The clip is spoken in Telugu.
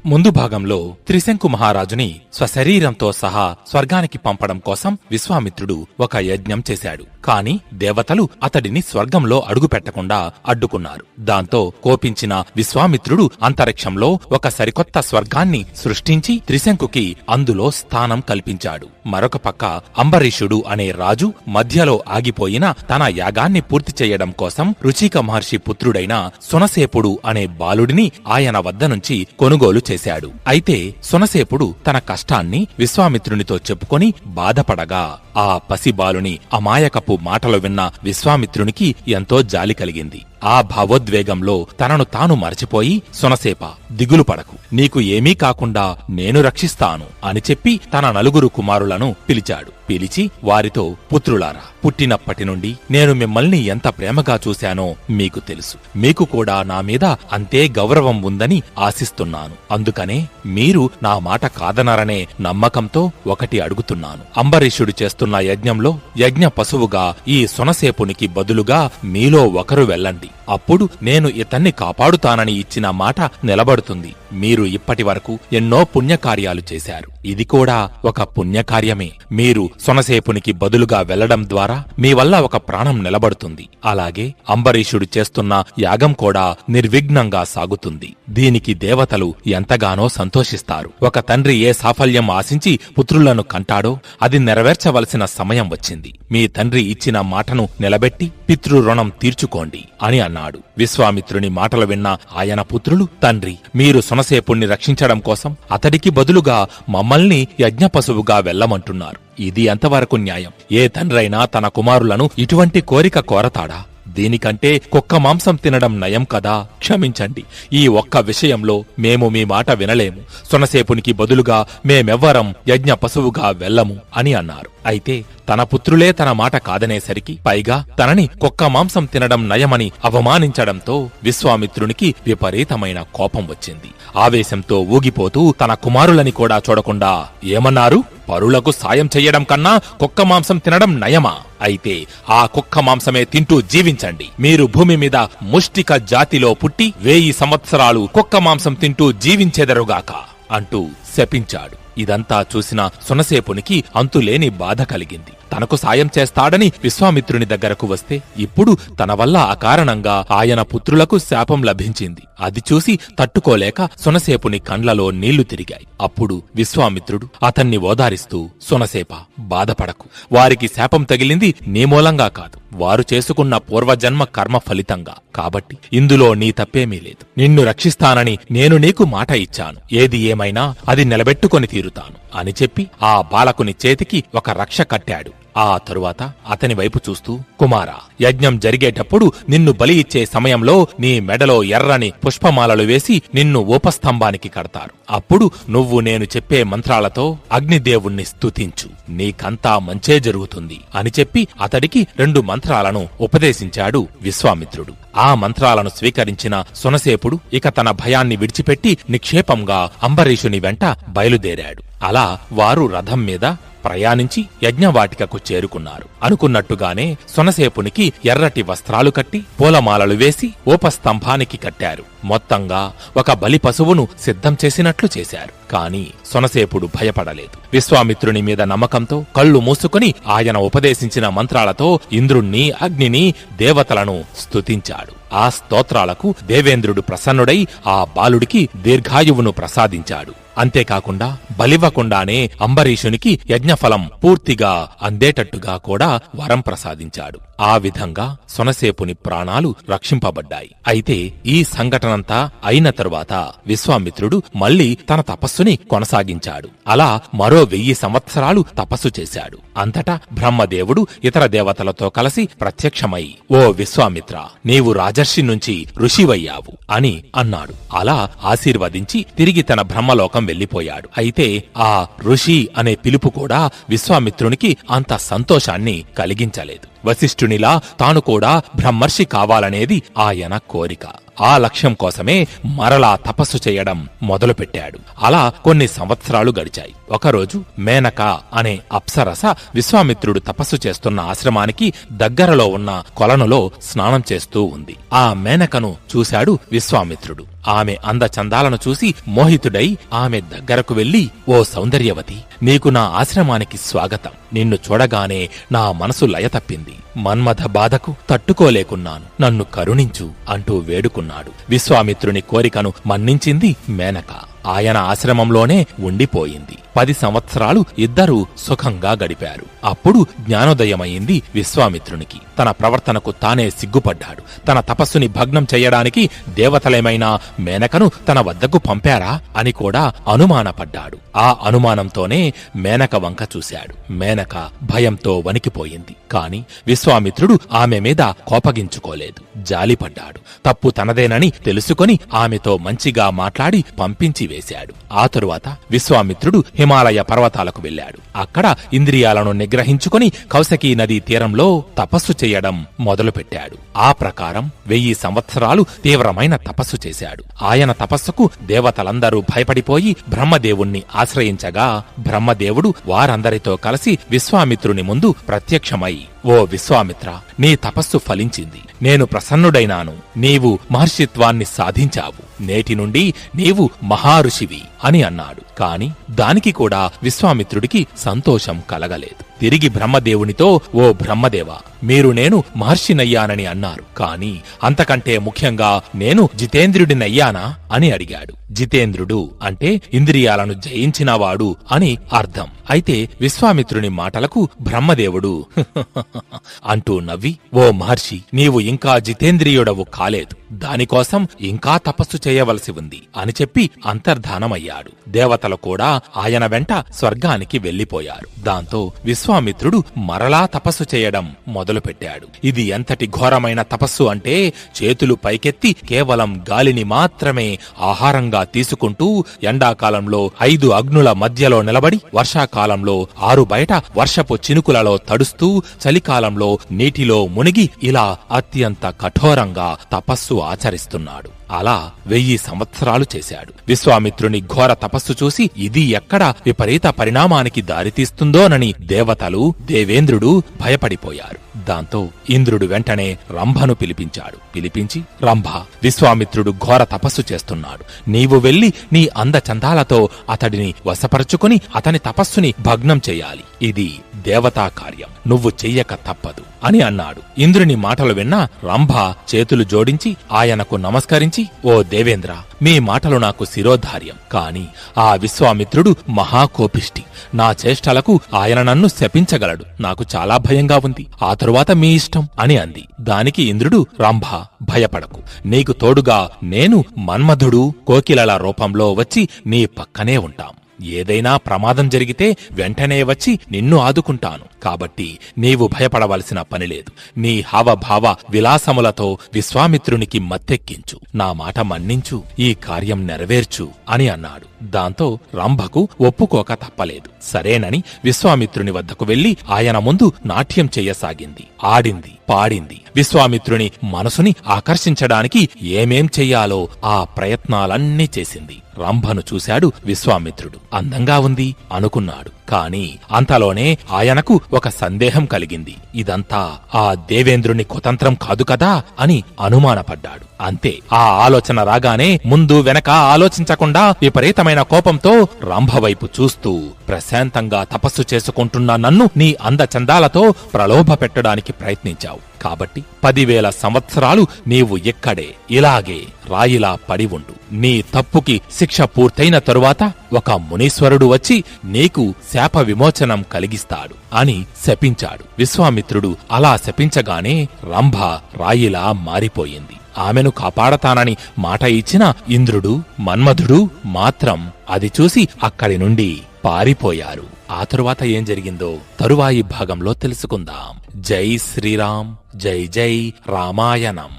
ముందు భాగంలో త్రిశంకు మహారాజుని స్వశరీరంతో సహా స్వర్గానికి పంపడం కోసం విశ్వామిత్రుడు ఒక యజ్ఞం చేశాడు. కాని దేవతలు అతడిని స్వర్గంలో అడుగుపెట్టకుండా అడ్డుకున్నారు. దాంతో కోపించిన విశ్వామిత్రుడు అంతరిక్షంలో ఒక సరికొత్త స్వర్గాన్ని సృష్టించి త్రిశంకుకి అందులో స్థానం కల్పించాడు. మరొక పక్క అంబరీషుడు అనే రాజు మధ్యలో ఆగిపోయిన తన యాగాన్ని పూర్తి చేయడం కోసం రుచిక మహర్షి పుత్రుడైన సునసేపుడు అనే బాలుడిని ఆయన వద్ద నుంచి కొనుగోలు చేశాడు. అయితే సునసేపుడు తన కష్టాన్ని విశ్వామిత్రునితో చెప్పుకొని బాధపడగా ఆ పసిబాలుని అమాయకపు మాటలు విన్న విశ్వామిత్రునికి ఎంతో జాలి కలిగింది. ఆ భావోద్వేగంలో తనను తాను మరచిపోయి, సునసేప, దిగులు పడకు, నీకు ఏమీ కాకుండా నేను రక్షిస్తాను అని చెప్పి తన నలుగురు కుమారులను పిలిచాడు. పిలిచి వారితో, పుత్రులారా, పుట్టినప్పటి నుండి నేను మిమ్మల్ని ఎంత ప్రేమగా చూశానో మీకు తెలుసు. మీకు కూడా నా మీద అంతే గౌరవం ఉందని ఆశిస్తున్నాను. అందుకనే మీరు నా మాట కాదనరనే నమ్మకంతో ఒకటి అడుగుతున్నాను. అంబరీషుడు చేస్తున్న యజ్ఞంలో యజ్ఞ పశువుగా ఈ సునసేపునికి బదులుగా మీలో ఒకరు వెళ్ళండి. అప్పుడు నేను ఇతన్ని కాపాడుతానని ఇచ్చిన మాట నిలబడుతుంది. మీరు ఇప్పటి వరకు ఎన్నో పుణ్యకార్యాలు చేశారు. ఇది కూడా ఒక పుణ్యకార్యమే. మీరు సునసేపునికి బదులుగా వెళ్లడం ద్వారా మీ వల్ల ఒక ప్రాణం నిలబడుతుంది. అలాగే అంబరీషుడు చేస్తున్న యాగం కూడా నిర్విఘ్నంగా సాగుతుంది. దీనికి దేవతలు ఎంతగానో సంతోషిస్తారు. ఒక తండ్రి ఏ సాఫల్యం ఆశించి పుత్రులను కంటాడో అది నెరవేర్చవలసిన సమయం వచ్చింది. మీ తండ్రి ఇచ్చిన మాటను నిలబెట్టి పితృరుణం తీర్చుకోండి అని అన్నాడు. విశ్వామిత్రుని మాటలు విన్న ఆయన పుత్రులు, తండ్రి, మీరు సునసేపుణ్ణి రక్షించడం కోసం అతడికి బదులుగా మమ్మల్ని యజ్ఞపశువుగా వెళ్లమంటున్నారు. ఇది ఎంతవరకు న్యాయం? ఏ తండ్రైనా తన కుమారులను ఇటువంటి కోరిక కోరతాడా? దీనికంటే కుక్క మాంసం తినడం నయం కదా. క్షమించండి, ఈ ఒక్క విషయంలో మేము మీ మాట వినలేము. సునసేపునికి బదులుగా మేమెవ్వరం యజ్ఞ పశువుగా వెళ్ళము అని అన్నారు. అయితే తన పుత్రులే తన మాట కాదనేసరికి, పైగా తనని కుక్క మాంసం తినడం నయమని అవమానించడంతో విశ్వామిత్రునికి విపరీతమైన కోపం వచ్చింది. ఆవేశంతో ఊగిపోతూ తన కుమారులని కూడా చూడకుండా ఏమన్నారు? పరులకు సాయం చెయ్యడం కన్నా కుక్క మాంసం తినడం నయమా? అయితే ఆ కుక్క మాంసమే తింటూ జీవించండి. మీరు భూమి మీద ముష్టిక జాతిలో పుట్టి 1000 సంవత్సరాలు కుక్క మాంసం తింటూ జీవించెదరుగాక అంటూ శపించాడు. ఇదంతా చూసిన సునసేపునికి అంతులేని బాధ కలిగింది. తనకు సాయం చేస్తాడని విశ్వామిత్రుని దగ్గరకు వస్తే ఇప్పుడు తన వల్ల అకారణంగా ఆయన పుత్రులకు శాపం లభించింది. అది చూసి తట్టుకోలేక సునసేపుని కండ్లలో నీళ్లు తిరిగాయి. అప్పుడు విశ్వామిత్రుడు అతన్ని ఓదారిస్తూ, సునసేప, బాధపడకు. వారికి శాపం తగిలింది నీ మూలంగా కాదు, వారు చేసుకున్న పూర్వజన్మ కర్మ ఫలితంగా. కాబట్టి ఇందులో నీ తప్పేమీ లేదు. నిన్ను రక్షిస్తానని నేను నీకు మాట ఇచ్చాను. ఏది ఏమైనా అది నిలబెట్టుకొని తీరుతాను అని చెప్పి ఆ బాలకుని చేతికి ఒక రక్ష కట్టాడు. ఆ తరువాత అతని వైపు చూస్తూ, కుమారా, యజ్ఞం జరిగేటప్పుడు నిన్ను బలి ఇచ్చే సమయంలో నీ మెడలో ఎర్రని పుష్పమాలలు వేసి నిన్ను ఉపస్తంభానికి కడతారు. అప్పుడు నువ్వు నేను చెప్పే మంత్రాలతో అగ్నిదేవుణ్ణి స్తుతించు. నీకంతా మంచే జరుగుతుంది అని చెప్పి అతడికి 2 మంత్రాలను ఉపదేశించాడు విశ్వామిత్రుడు. ఆ మంత్రాలను స్వీకరించిన సునసేపుడు ఇక తన భయాన్ని విడిచిపెట్టి నిక్షేపంగా అంబరీషుని వెంట బయలుదేరాడు. అలా వారు రథం మీద ప్రయాణించి యజ్ఞవాటికకు చేరుకున్నారు. అనుకున్నట్టుగానే సునసేపునికి ఎర్రటి వస్త్రాలు కట్టి పూలమాలలు వేసి ఉపస్తంభానికి కట్టారు. మొత్తంగా ఒక బలి పశువును సిద్ధం చేసినట్లు చేశారు. కాని సునసేపుడు భయపడలేదు. విశ్వామిత్రుని మీద నమ్మకంతో కళ్ళు మూసుకుని ఆయన ఉపదేశించిన మంత్రాలతో ఇంద్రుణ్ణి, అగ్నిని, దేవతలను స్తుతించాడు. ఆ స్తోత్రాలకు దేవేంద్రుడు ప్రసన్నుడై ఆ బాలుడికి దీర్ఘాయువును ప్రసాదించాడు. అంతేకాకుండా బలివ్వకుండానే అంబరీషునికి యజ్ఞఫలం పూర్తిగా అందేటట్టుగా కూడా వరం ప్రసాదించాడు. ఆ విధంగా సునసేపుని ప్రాణాలు రక్షింపబడ్డాయి. అయితే ఈ సంఘటనంతా అయిన తరువాత విశ్వామిత్రుడు మళ్లీ తన తపస్సుని కొనసాగించాడు. అలా మరో 1000 సంవత్సరాలు తపస్సు చేశాడు. అంతటా బ్రహ్మదేవుడు ఇతర దేవతలతో కలిసి ప్రత్యక్షమై, ఓ విశ్వామిత్ర, నీవు రాజర్షి నుంచి ఋషివయ్యావు అని అన్నాడు. అలా ఆశీర్వదించి తిరిగి తన బ్రహ్మలోకం వెళ్లిపోయాడు. అయితే ఆ ఋషి అనే పిలుపు కూడా విశ్వామిత్రునికి అంత సంతోషాన్ని కలిగించలేదు. వశిష్ఠునిలా తాను కూడా బ్రహ్మర్షి కావాలనేది ఆయన కోరిక. ఆ లక్ష్యం కోసమే మరలా తపస్సు చేయడం మొదలుపెట్టాడు. అలా కొన్ని సంవత్సరాలు గడిచాయి. ఒకరోజు మేనక అనే అప్సరస విశ్వామిత్రుడు తపస్సు చేస్తున్న ఆశ్రమానికి దగ్గరలో ఉన్న కొలనులో స్నానం చేస్తూ ఉంది. ఆ మేనకను చూశాడు విశ్వామిత్రుడు. ఆమె అందచందాలను చూసి మోహితుడై ఆమె దగ్గరకు వెళ్లి, ఓ సౌందర్యవతి, నీకు నా ఆశ్రమానికి స్వాగతం. నిన్ను చూడగానే నా మనసు లయ తప్పింది. మన్మథ బాధకు తట్టుకోలేకున్నాను. నన్ను కరుణించు అంటూ వేడుకున్నాడు. విశ్వామిత్రుని కోరికను మన్నించింది మేనక. ఆయన ఆశ్రమంలోనే ఉండిపోయింది. 10 సంవత్సరాలు ఇద్దరూ సుఖంగా గడిపారు. అప్పుడు జ్ఞానోదయమైంది విశ్వామిత్రునికి. తన ప్రవర్తనకు తానే సిగ్గుపడ్డాడు. తన తపస్సుని భగ్నం చెయ్యడానికి దేవతలేమైనా మేనకను తన వద్దకు పంపారా అని కూడా అనుమానపడ్డాడు. ఆ అనుమానంతోనే మేనక వంక చూశాడు. మేనక భయంతో వణికిపోయింది. కాని విశ్వామిత్రుడు ఆమె మీద కోపగించుకోలేదు. జాలిపడ్డాడు. తప్పు తనదేనని తెలుసుకొని ఆమెతో మంచిగా మాట్లాడి పంపించి వేశాడు. ఆ తరువాత విశ్వామిత్రుడు హిమాలయ పర్వతాలకు వెళ్లాడు. అక్కడ ఇంద్రియాలను నిగ్రహించుకొని కౌశకీ నదీ తీరంలో తపస్సు చేయడం మొదలుపెట్టాడు. ఆ ప్రకారం 1000 సంవత్సరాలు తీవ్రమైన తపస్సు చేశాడు. ఆయన తపస్సుకు దేవతలందరూ భయపడిపోయి బ్రహ్మదేవుణ్ణి ఆశ్రయించగా బ్రహ్మదేవుడు వారందరితో కలిసి విశ్వామిత్రుని ముందు ప్రత్యక్షమై, ఓ విశ్వామిత్ర, నీ తపస్సు ఫలించింది. నేను ప్రసన్నుడైనాను. నీవు మహర్షిత్వాన్ని సాధించావు. నేటి నుండి నీవు మహారుషివి అని అన్నాడు. కాని దానికి కూడా విశ్వామిత్రుడికి సంతోషం కలగలేదు. తిరిగి బ్రహ్మదేవునితో, ఓ బ్రహ్మదేవ, మీరు నేను మహర్షినయ్యానని అన్నారు. కాని అంతకంటే ముఖ్యంగా నేను జితేంద్రుడినయ్యానా అని అడిగాడు. జితేంద్రుడు అంటే ఇంద్రియాలను జయించినవాడు అని అర్థం. అయితే విశ్వామిత్రుని మాటలకు బ్రహ్మదేవుడు అంటూ నవ్వి, ఓ మహర్షి, నీవు ఇంకా జితేంద్రియుడవు కాలేదు. దానికోసం ఇంకా తపస్సు చేయవలసి ఉంది అని చెప్పి అంతర్ధానమయ్యాడు. దేవతలు కూడా ఆయన వెంట స్వర్గానికి వెళ్లిపోయారు. దాంతో విశ్వామిత్రుడు మరలా తపస్సు చేయడం మొదలుపెట్టాడు. ఇది ఎంతటి ఘోరమైన తపస్సు అంటే చేతులు పైకెత్తి కేవలం గాలిని మాత్రమే ఆహారంగా తీసుకుంటూ ఎండాకాలంలో 5 అగ్నుల మధ్యలో నిలబడి, వర్షాకాలంలో 6 బయట వర్షపు చినుకులలో తడుస్తూ, చలికాలంలో నీటిలో మునిగి ఇలా అత్యంత కఠోరంగా తపస్సు ఆచరిస్తున్నాడు. అలా 1000 సంవత్సరాలు చేశాడు. విశ్వామిత్రుని ఘోర తపస్సు చూసి ఇది ఎక్కడ విపరీత పరిణామానికి దారితీస్తుందోనని దేవతలు, దేవేంద్రుడు భయపడిపోయారు. దాంతో ఇంద్రుడు వెంటనే రంభను పిలిపించి, రంభ, విశ్వామిత్రుడు ఘోర తపస్సు చేస్తున్నాడు. నీవు వెళ్లి నీ అందచందాలతో అతడిని వశపరుచుకుని అతని తపస్సుని భగ్నం చెయ్యాలి. ఇది దేవతా కార్యం. నువ్వు చెయ్యక తప్పదు అని అన్నాడు. ఇంద్రుని మాటలు విన్న రంభ చేతులు జోడించి ఆయనకు నమస్కరించి, ఓ దేవేంద్ర, మీ మాటలు నాకు శిరోధార్యం. కాని ఆ విశ్వామిత్రుడు మహాకోపిష్టి. నా చేష్టలకు ఆయన నన్ను శపించగలడు. నాకు చాలా భయంగా ఉంది. ఆ తరువాత మీ ఇష్టం అని అంది. దానికి ఇంద్రుడు, రంభ, భయపడకు. నీకు తోడుగా నేను మన్మధుడు కోకిలల రూపంలో వచ్చి నీ పక్కనే ఉంటాం. ఏదైనా ప్రమాదం జరిగితే వెంటనే వచ్చి నిన్ను ఆదుకుంటాను. కాబట్టి నీవు భయపడవలసిన పనిలేదు. నీ హావభావ విలాసములతో విశ్వామిత్రునికి మత్తెక్కించు. నా మాట మన్నించు. ఈ కార్యం నెరవేర్చు అని అన్నాడు. దాంతో రంభకు ఒప్పుకోక తప్పలేదు. సరేనని విశ్వామిత్రుని వద్దకు వెళ్లి ఆయన ముందు నాట్యం చెయ్యసాగింది. ఆడింది, పాడింది. విశ్వామిత్రుని మనసుని ఆకర్షించడానికి ఏమేం చెయ్యాలో ఆ ప్రయత్నాలన్నీ చేసింది. రంభను చూశాడు విశ్వామిత్రుడు. అందంగా ఉంది అనుకున్నాడు. కాని అంతలోనే ఆయనకు ఒక సందేహం కలిగింది. ఇదంతా ఆ దేవేంద్రుని కుతంత్రం కాదు కదా అని అనుమానపడ్డాడు. అంతే. ఆ ఆలోచన రాగానే ముందు వెనక ఆలోచించకుండా విపరీతమైన కోపంతో రంభ వైపు చూస్తూ, ప్రశాంతంగా తపస్సు చేసుకుంటున్న నన్ను నీ అందచందాలతో ప్రలోభ పెట్టడానికి ప్రయత్నించావు. కాబట్టి 10,000 సంవత్సరాలు నీవు ఇక్కడే ఇలాగే రాయిలా పడి ఉండు. నీ తప్పుకి శిక్ష పూర్తయిన తరువాత ఒక మునీశ్వరుడు వచ్చి నీకు శాప విమోచనం కలిగిస్తాడు అని శపించాడు. విశ్వామిత్రుడు అలా శపించగానే రంభ రాయిలా మారిపోయింది. ఆమెను కాపాడతానని మాట ఇచ్చిన ఇంద్రుడు, మన్మధుడు మాత్రం అది చూసి అక్కడి నుండి పారిపోయారు. ఆ తరువాత ఏం జరిగిందో తరువాయి భాగంలో తెలుసుకుందాం. జై శ్రీరామ్. జై జై రామాయణం.